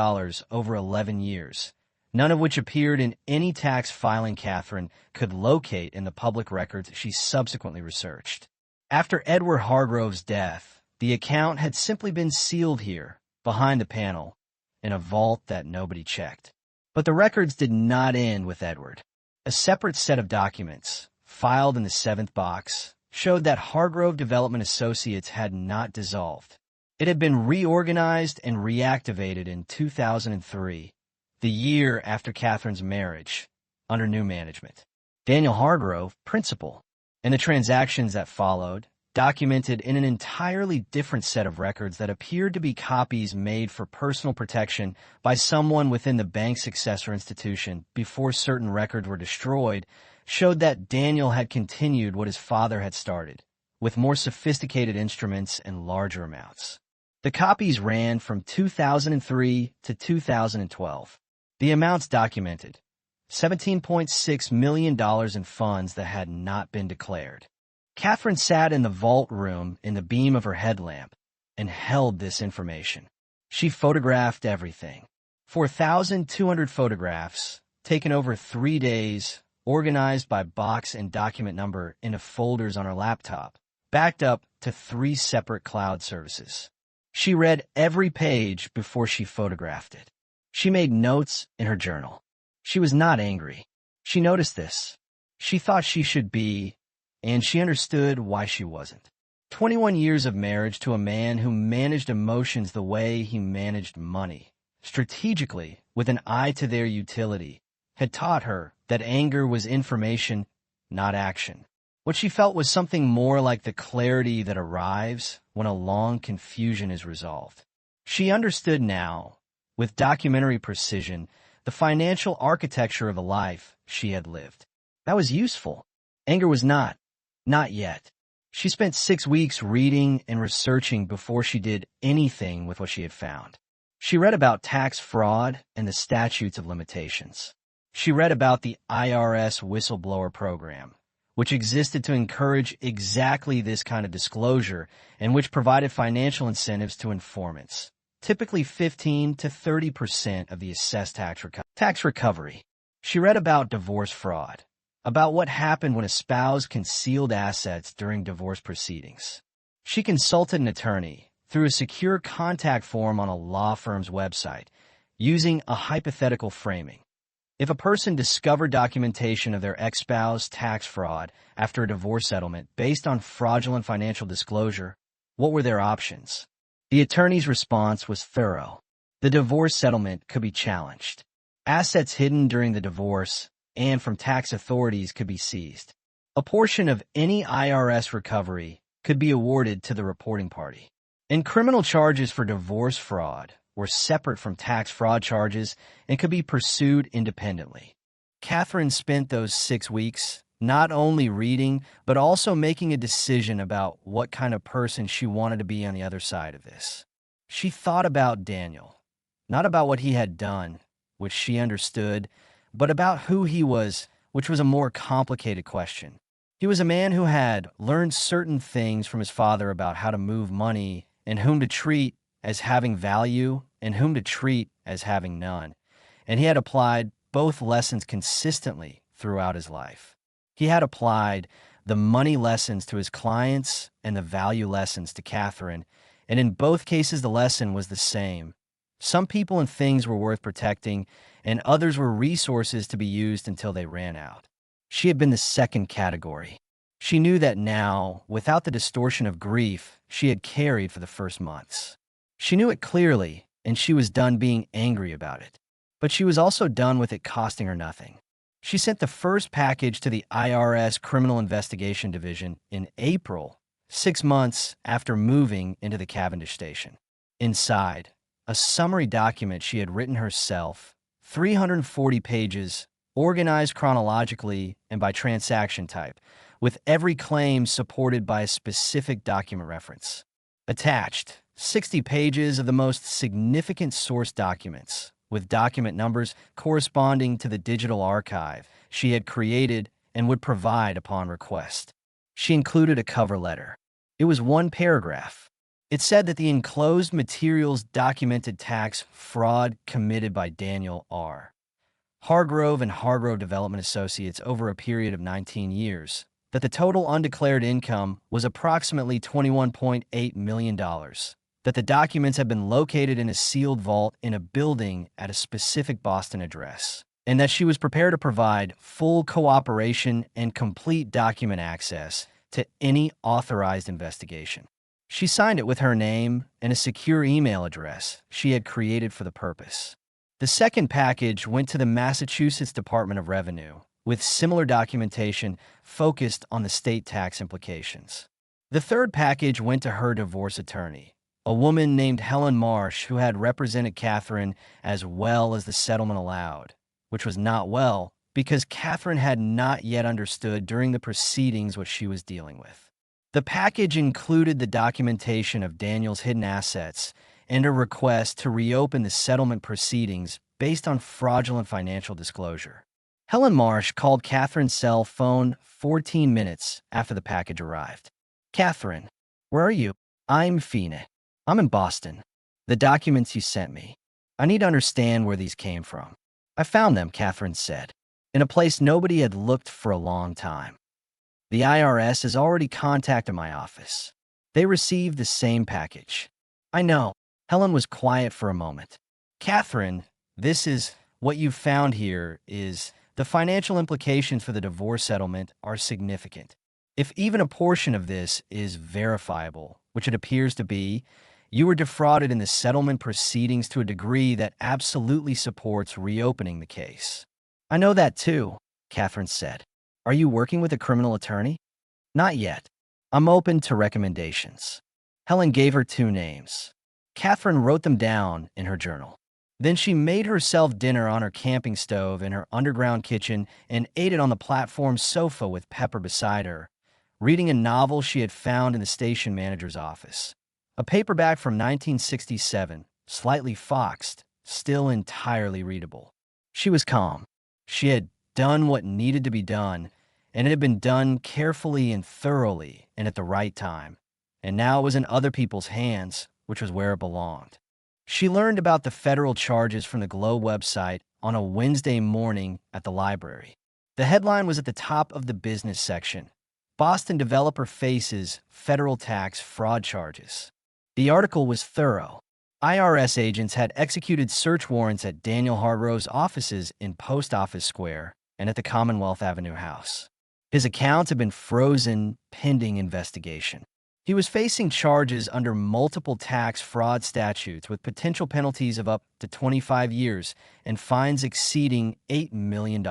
over 11 years, none of which appeared in any tax filing Catherine could locate in the public records she subsequently researched. After Edward Hargrove's death, the account had simply been sealed here, behind the panel, in a vault that nobody checked. But the records did not end with Edward. A separate set of documents, filed in the seventh box, showed that Hargrove Development Associates had not dissolved. It had been reorganized and reactivated in 2003, the year after Catherine's marriage, under new management. Daniel Hargrove, principal, and the transactions that followed, documented in an entirely different set of records that appeared to be copies made for personal protection by someone within the bank's successor institution before certain records were destroyed, showed that Daniel had continued what his father had started, with more sophisticated instruments and larger amounts. The copies ran from 2003 to 2012. The amounts documented: $17.6 million in funds that had not been declared. Catherine sat in the vault room in the beam of her headlamp and held this information. She photographed everything. 4,200 photographs, taken over 3 days, organized by box and document number into folders on her laptop, backed up to 3 separate cloud services. She read every page before she photographed it. She made notes in her journal. She was not angry. She noticed this. She thought she should be, and she understood why she wasn't. 21 years of marriage to a man who managed emotions the way he managed money, strategically, with an eye to their utility, had taught her that anger was information, not action. What she felt was something more like the clarity that arrives when a long confusion is resolved. She understood now, with documentary precision, the financial architecture of a life she had lived. That was useful. Anger was not yet. She spent 6 weeks reading and researching before she did anything with what she had found. She read about tax fraud and the statutes of limitations. She read about the IRS whistleblower program, which existed to encourage exactly this kind of disclosure and which provided financial incentives to informants, typically 15 to 30% of the assessed tax recovery. She read about divorce fraud, about what happened when a spouse concealed assets during divorce proceedings. She consulted an attorney through a secure contact form on a law firm's website, using a hypothetical framing. If a person discovered documentation of their ex-spouse tax fraud after a divorce settlement based on fraudulent financial disclosure, what were their options? The attorney's response was thorough. The divorce settlement could be challenged. Assets hidden during the divorce and from tax authorities could be seized. A portion of any IRS recovery could be awarded to the reporting party. And criminal charges for divorce fraud were separate from tax fraud charges and could be pursued independently. Catherine spent those 6 weeks not only reading, but also making a decision about what kind of person she wanted to be on the other side of this. She thought about Daniel, not about what he had done, which she understood, but about who he was, which was a more complicated question. He was a man who had learned certain things from his father about how to move money and whom to treat as having value and whom to treat as having none. And he had applied both lessons consistently throughout his life. He had applied the money lessons to his clients and the value lessons to Catherine, and in both cases the lesson was the same. Some people and things were worth protecting, and others were resources to be used until they ran out. She had been the second category. She knew that now, without the distortion of grief she had carried for the first months. She knew it clearly, and she was done being angry about it. But she was also done with it costing her nothing. She sent the first package to the IRS Criminal Investigation Division in April, 6 months after moving into the Cavendish station. Inside, a summary document she had written herself, 340 pages, organized chronologically and by transaction type, with every claim supported by a specific document reference. Attached, 60 pages of the most significant source documents, with document numbers corresponding to the digital archive she had created and would provide upon request. She included a cover letter. It was 1 paragraph. It said that the enclosed materials documented tax fraud committed by Daniel R. Hargrove and Hargrove Development Associates over a period of 19 years, that the total undeclared income was approximately $21.8 million, that the documents had been located in a sealed vault in a building at a specific Boston address, and that she was prepared to provide full cooperation and complete document access to any authorized investigation. She signed it with her name and a secure email address she had created for the purpose. The second package went to the Massachusetts Department of Revenue, with similar documentation focused on the state tax implications. The third package went to her divorce attorney, a woman named Helen Marsh who had represented Catherine as well as the settlement allowed, which was not well because Catherine had not yet understood during the proceedings what she was dealing with. The package included the documentation of Daniel's hidden assets and a request to reopen the settlement proceedings based on fraudulent financial disclosure. Helen Marsh called Catherine's cell phone 14 minutes after the package arrived. "Catherine, where are you?" "I'm Fina. I'm in Boston. The documents you sent me. I need to understand where these came from." "I found them," Catherine said, "in a place nobody had looked for a long time. The IRS has already contacted my office. They received the same package." "I know." Helen was quiet for a moment. "Catherine, this is what you've found here is the financial implications for the divorce settlement are significant. If even a portion of this is verifiable, which it appears to be, you were defrauded in the settlement proceedings to a degree that absolutely supports reopening the case." "I know that too," Catherine said. "Are you working with a criminal attorney?" "Not yet. I'm open to recommendations." Helen gave her 2 names. Catherine wrote them down in her journal. Then she made herself dinner on her camping stove in her underground kitchen and ate it on the platform sofa with Pepper beside her, reading a novel she had found in the station manager's office. A paperback from 1967, slightly foxed, still entirely readable. She was calm. She had done what needed to be done, and it had been done carefully and thoroughly and at the right time. And now it was in other people's hands, which was where it belonged. She learned about the federal charges from the Globe website on a Wednesday morning at the library. The headline was at the top of the business section. "Boston developer faces federal tax fraud charges." The article was thorough. IRS agents had executed search warrants at Daniel Hargrove's offices in Post Office Square and at the Commonwealth Avenue house. His accounts had been frozen pending investigation. He was facing charges under multiple tax fraud statutes with potential penalties of up to 25 years and fines exceeding $8 million.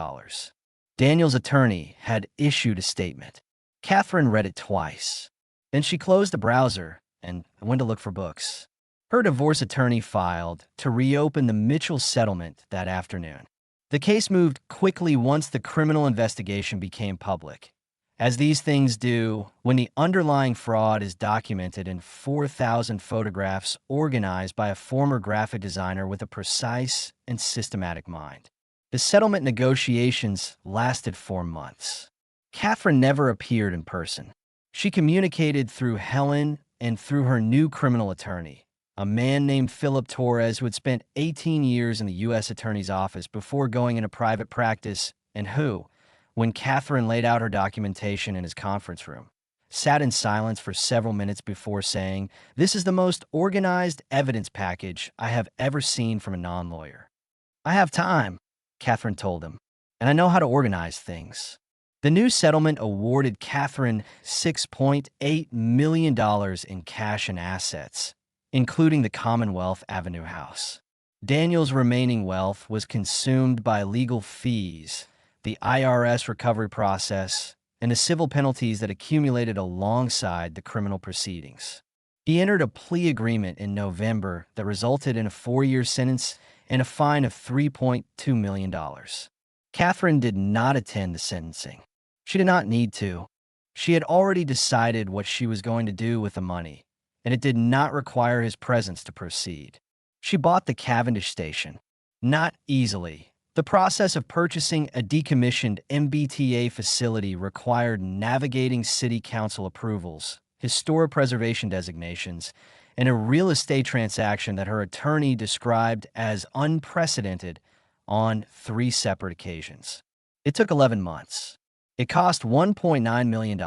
Daniel's attorney had issued a statement. Catherine read it twice. Then she closed the browser and went to look for books. Her divorce attorney filed to reopen the Mitchell settlement that afternoon. The case moved quickly once the criminal investigation became public, as these things do when the underlying fraud is documented in 4,000 photographs organized by a former graphic designer with a precise and systematic mind. The settlement negotiations lasted 4 months. Catherine never appeared in person. She communicated through Helen and through her new criminal attorney, a man named Philip Torres who had spent 18 years in the U.S. Attorney's Office before going into private practice and who, when Catherine laid out her documentation in his conference room, sat in silence for several minutes before saying, "This is the most organized evidence package I have ever seen from a non-lawyer." "I have time," Catherine told him, "and I know how to organize things." The new settlement awarded Catherine $6.8 million in cash and assets, including the Commonwealth Avenue house. Daniel's remaining wealth was consumed by legal fees, the IRS recovery process, and the civil penalties that accumulated alongside the criminal proceedings. He entered a plea agreement in November that resulted in a 4-year sentence and a fine of $3.2 million. Catherine did not attend the sentencing. She did not need to. She had already decided what she was going to do with the money, and it did not require his presence to proceed. She bought the Cavendish station. Not easily. The process of purchasing a decommissioned MBTA facility required navigating city council approvals, historic preservation designations, and a real estate transaction that her attorney described as unprecedented on 3 separate occasions. It took 11 months. It cost $1.9 million.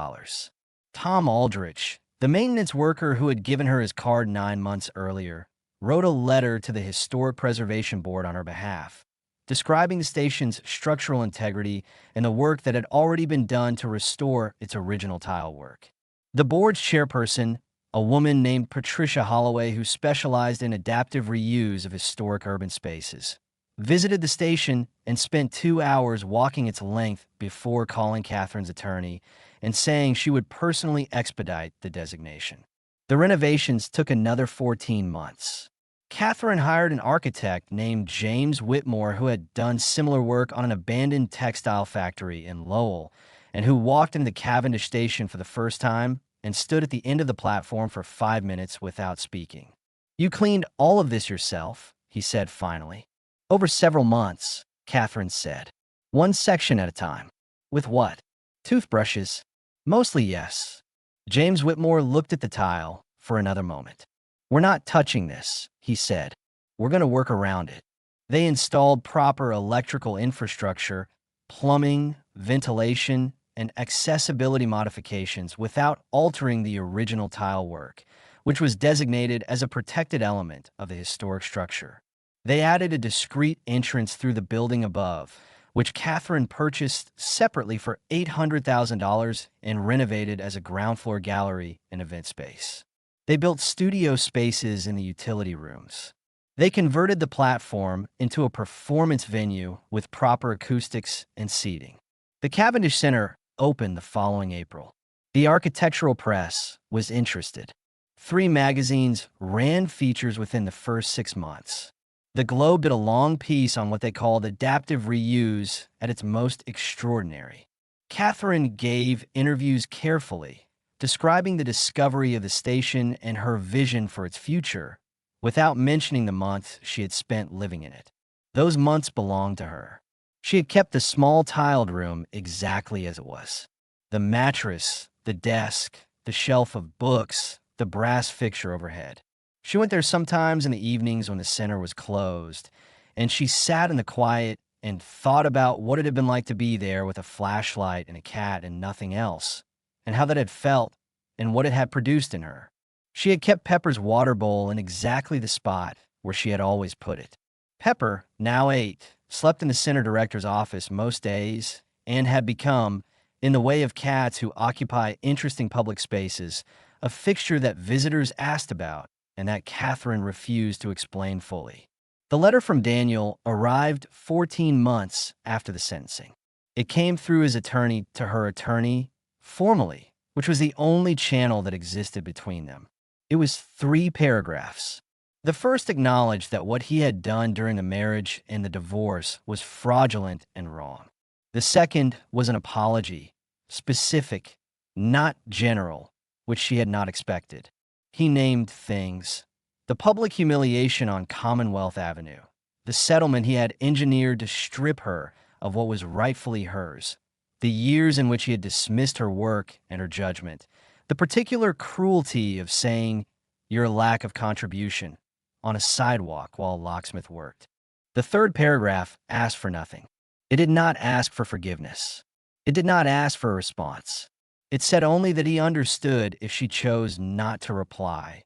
Tom Aldrich, the maintenance worker who had given her his card 9 months earlier, wrote a letter to the Historic Preservation Board on her behalf, describing the station's structural integrity and the work that had already been done to restore its original tile work. The board's chairperson, a woman named Patricia Holloway who specialized in adaptive reuse of historic urban spaces, visited the station and spent 2 hours walking its length before calling Catherine's attorney and saying she would personally expedite the designation. The renovations took another 14 months. Catherine hired an architect named James Whitmore who had done similar work on an abandoned textile factory in Lowell and who walked into Cavendish Station for the first time and stood at the end of the platform for 5 minutes without speaking. "You cleaned all of this yourself," he said finally. "Over several months," Catherine said. "One section at a time." "With what?" "Toothbrushes." "Mostly, yes." James Whitmore looked at the tile for another moment. "We're not touching this," he said. "We're going to work around it." They installed proper electrical infrastructure, plumbing, ventilation, and accessibility modifications without altering the original tile work, which was designated as a protected element of the historic structure. They added a discrete entrance through the building above, which Catherine purchased separately for $800,000 and renovated as a ground floor gallery and event space. They built studio spaces in the utility rooms. They converted the platform into a performance venue with proper acoustics and seating. The Cavendish Center opened the following April. The architectural press was interested. 3 magazines ran features within the first 6 months. The Globe did a long piece on what they called adaptive reuse at its most extraordinary. Catherine gave interviews carefully, describing the discovery of the station and her vision for its future, without mentioning the months she had spent living in it. Those months belonged to her. She had kept the small tiled room exactly as it was. The mattress, the desk, the shelf of books, the brass fixture overhead. She went there sometimes in the evenings when the center was closed, and she sat in the quiet and thought about what it had been like to be there with a flashlight and a cat and nothing else, and how that had felt and what it had produced in her. She had kept Pepper's water bowl in exactly the spot where she had always put it. Pepper, now 8, slept in the center director's office most days and had become, in the way of cats who occupy interesting public spaces, a fixture that visitors asked about and that Catherine refused to explain fully. The letter from Daniel arrived 14 months after the sentencing. It came through his attorney to her attorney, formally, which was the only channel that existed between them. It was 3 paragraphs. The first acknowledged that what he had done during the marriage and the divorce was fraudulent and wrong. The second was an apology, specific, not general, which she had not expected. He named things: the public humiliation on Commonwealth Avenue, the settlement he had engineered to strip her of what was rightfully hers, the years in which he had dismissed her work and her judgment, the particular cruelty of saying, "Your lack of contribution," on a sidewalk while a locksmith worked. The third paragraph asked for nothing. It did not ask for forgiveness. It did not ask for a response. It said only that he understood if she chose not to reply,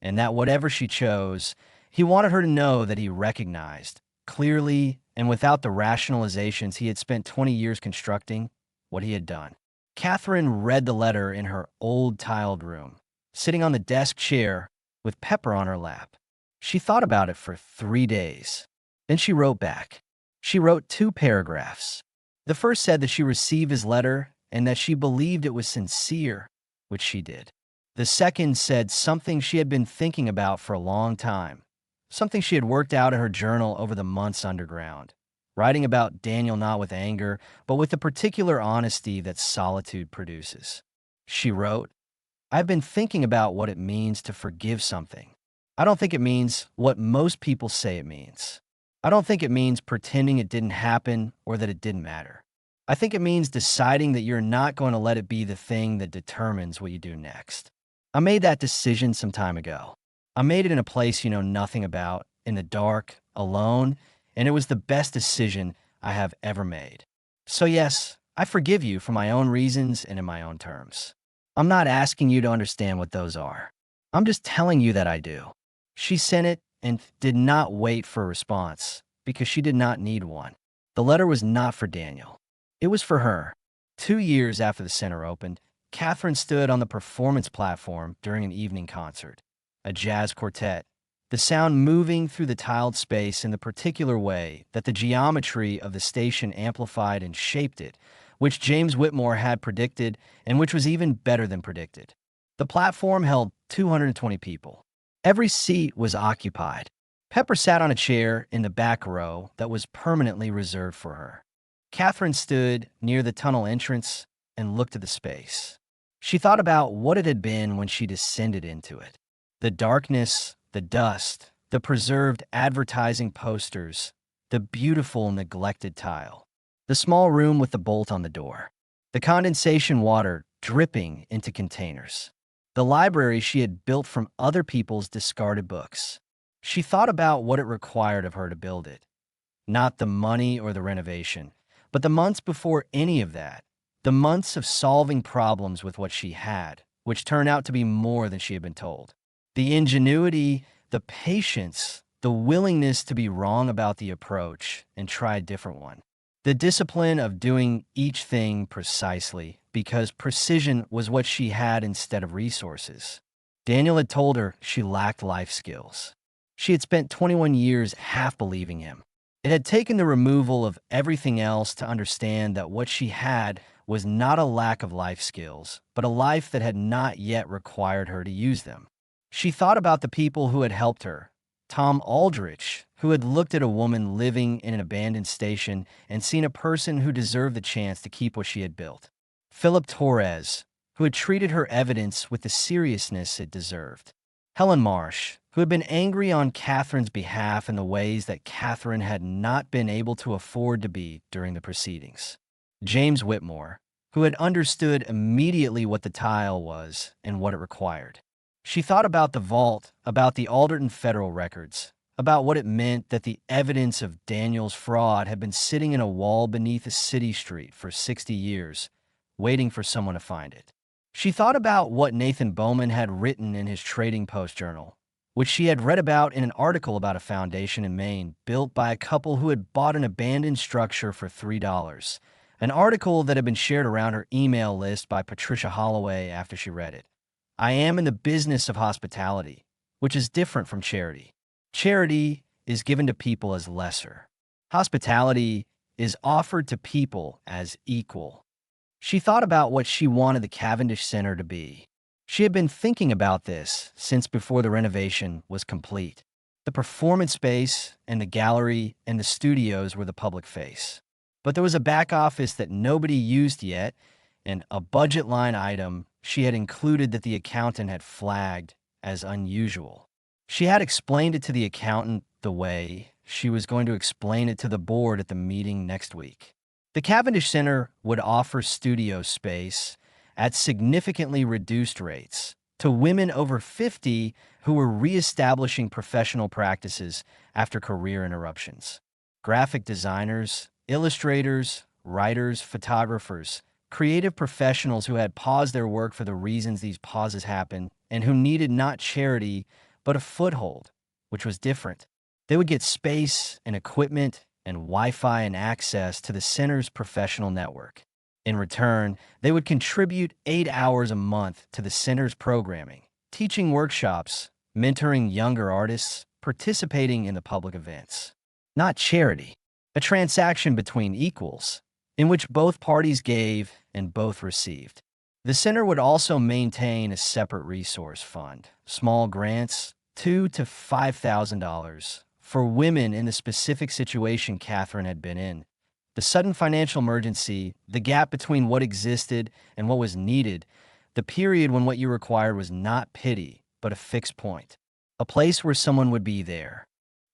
and that whatever she chose, he wanted her to know that he recognized, clearly and without the rationalizations he had spent 20 years constructing, what he had done. Catherine read the letter in her old tiled room, sitting on the desk chair with Pepper on her lap. She thought about it for 3 days. Then she wrote back. She wrote 2 paragraphs. The first said that she received his letter and that she believed it was sincere, which she did. The second said something she had been thinking about for a long time, something she had worked out in her journal over the months underground, writing about Daniel not with anger, but with the particular honesty that solitude produces. She wrote, "I've been thinking about what it means to forgive something. I don't think it means what most people say it means. I don't think it means pretending it didn't happen or that it didn't matter. I think it means deciding that you're not going to let it be the thing that determines what you do next. I made that decision some time ago. I made it in a place you know nothing about, in the dark, alone, and it was the best decision I have ever made. So yes, I forgive you for my own reasons and in my own terms. I'm not asking you to understand what those are. I'm just telling you that I do." She sent it and did not wait for a response because she did not need one. The letter was not for Daniel. It was for her. 2 years after the center opened, Catherine stood on the performance platform during an evening concert, a jazz quartet, the sound moving through the tiled space in the particular way that the geometry of the station amplified and shaped it, which James Whitmore had predicted and which was even better than predicted. The platform held 220 people. Every seat was occupied. Pepper sat on a chair in the back row that was permanently reserved for her. Catherine stood near the tunnel entrance and looked at the space. She thought about what it had been when she descended into it. The darkness, the dust, the preserved advertising posters, the beautiful neglected tile, the small room with the bolt on the door, the condensation water dripping into containers, the library she had built from other people's discarded books. She thought about what it required of her to build it. Not the money or the renovation, but the months before any of that, the months of solving problems with what she had, which turned out to be more than she had been told. The ingenuity, the patience, the willingness to be wrong about the approach and try a different one. The discipline of doing each thing precisely because precision was what she had instead of resources. Daniel had told her she lacked life skills. She had spent 21 years half believing him. It had taken the removal of everything else to understand that what she had was not a lack of life skills, but a life that had not yet required her to use them. She thought about the people who had helped her. Tom Aldrich, who had looked at a woman living in an abandoned station and seen a person who deserved the chance to keep what she had built. Philip Torres, who had treated her evidence with the seriousness it deserved. Helen Marsh, who had been angry on Catherine's behalf in the ways that Catherine had not been able to afford to be during the proceedings. James Whitmore, who had understood immediately what the tile was and what it required. She thought about the vault, about the Alderton federal records, about what it meant that the evidence of Daniel's fraud had been sitting in a wall beneath a city street for 60 years, waiting for someone to find it. She thought about what Nathan Bowman had written in his Trading Post journal, which she had read about in an article about a foundation in Maine built by a couple who had bought an abandoned structure for $3, an article that had been shared around her email list by Patricia Holloway after she read it. I am in the business of hospitality, which is different from charity. Charity is given to people as lesser. Hospitality is offered to people as equal. She thought about what she wanted the Cavendish Center to be. She had been thinking about this since before the renovation was complete. The performance space and the gallery and the studios were the public face. But there was a back office that nobody used yet, and a budget line item she had included that the accountant had flagged as unusual. She had explained it to the accountant the way she was going to explain it to the board at the meeting next week. The Cavendish Center would offer studio space at significantly reduced rates to women over 50 who were reestablishing professional practices after career interruptions. Graphic designers, illustrators, writers, photographers, creative professionals who had paused their work for the reasons these pauses happened and who needed not charity but a foothold, which was different. They would get space and equipment and Wi-Fi and access to the center's professional network. In return, they would contribute 8 hours a month to the center's programming, teaching workshops, mentoring younger artists, participating in the public events. Not charity, a transaction between equals, in which both parties gave and both received. The center would also maintain a separate resource fund, small grants, $2,000 to $5,000, for women in the specific situation Catherine had been in. The sudden financial emergency, the gap between what existed and what was needed, the period when what you required was not pity, but a fixed point, a place where someone would be there.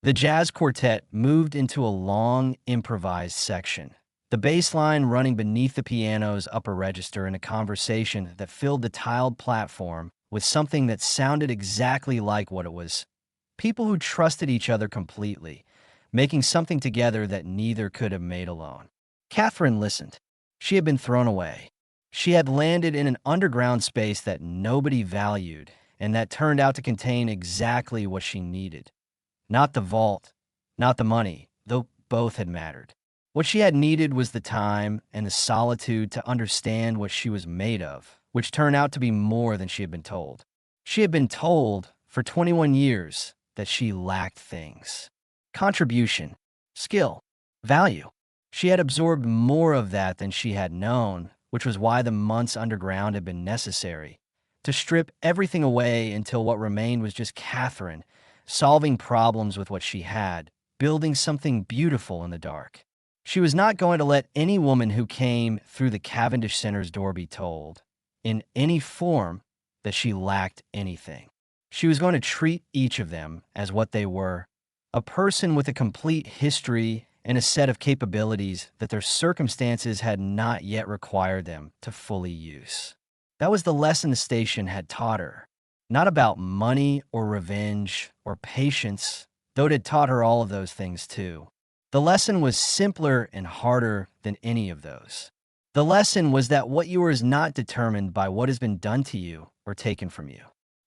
The jazz quartet moved into a long, improvised section, the bass line running beneath the piano's upper register in a conversation that filled the tiled platform with something that sounded exactly like what it was. People who trusted each other completely, making something together that neither could have made alone. Catherine listened. She had been thrown away. She had landed in an underground space that nobody valued and that turned out to contain exactly what she needed. Not the vault, not the money, though both had mattered. What she had needed was the time and the solitude to understand what she was made of, which turned out to be more than she had been told. She had been told for 21 years that she lacked things: contribution, skill, value. She had absorbed more of that than she had known, which was why the months underground had been necessary, to strip everything away until what remained was just Catherine, solving problems with what she had, building something beautiful in the dark. She was not going to let any woman who came through the Cavendish Center's door be told, in any form, that she lacked anything. She was going to treat each of them as what they were: a person with a complete history and a set of capabilities that their circumstances had not yet required them to fully use. That was the lesson the station had taught her. Not about money or revenge or patience, though it had taught her all of those things too. The lesson was simpler and harder than any of those. The lesson was that what you are is not determined by what has been done to you or taken from you.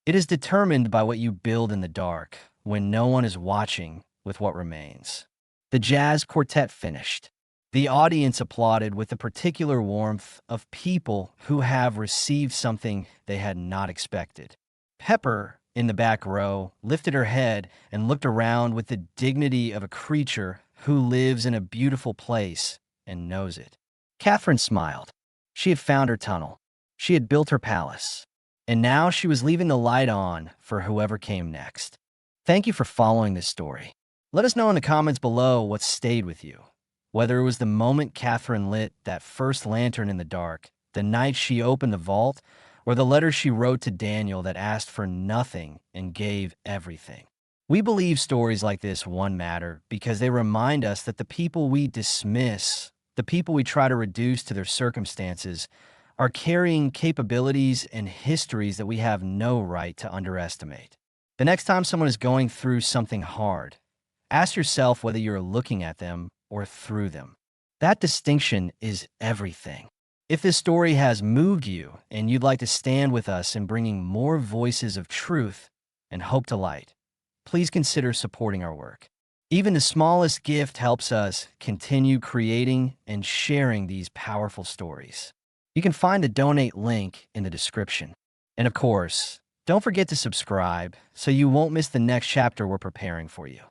It is determined by what you build in the dark, when no one is watching, with what remains. The jazz quartet finished. The audience applauded with the particular warmth of people who have received something they had not expected. Pepper, in the back row, lifted her head and looked around with the dignity of a creature who lives in a beautiful place and knows it. Catherine smiled. She had found her tunnel. She had built her palace. And now she was leaving the light on for whoever came next. Thank you for following this story. Let us know in the comments below what stayed with you. Whether it was the moment Catherine lit that first lantern in the dark, the night she opened the vault, or the letter she wrote to Daniel that asked for nothing and gave everything. We believe stories like this matter because they remind us that the people we dismiss, the people we try to reduce to their circumstances, are carrying capabilities and histories that we have no right to underestimate. The next time someone is going through something hard, ask yourself whether you're looking at them or through them. That distinction is everything. If this story has moved you and you'd like to stand with us in bringing more voices of truth and hope to light, please consider supporting our work. Even the smallest gift helps us continue creating and sharing these powerful stories. You can find the donate link in the description. And of course, don't forget to subscribe so you won't miss the next chapter we're preparing for you.